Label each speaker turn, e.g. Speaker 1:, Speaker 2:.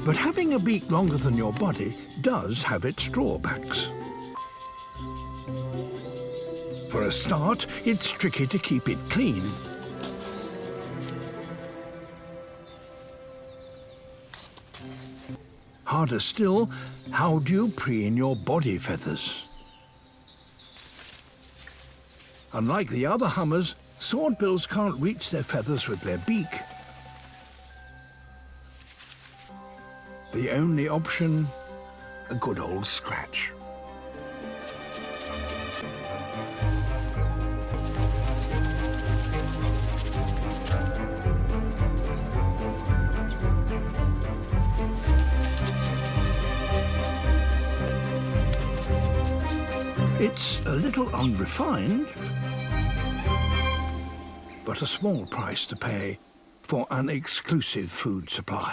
Speaker 1: But having a beak longer than your body does have its drawbacks. For a start, it's tricky to keep it clean. Harder still, how do you preen your body feathers? Unlike the other hummers, swordbills can't reach their feathers with their beak. The only option, a good old scratch. It's a little unrefined, but a small price to pay for an exclusive food supply.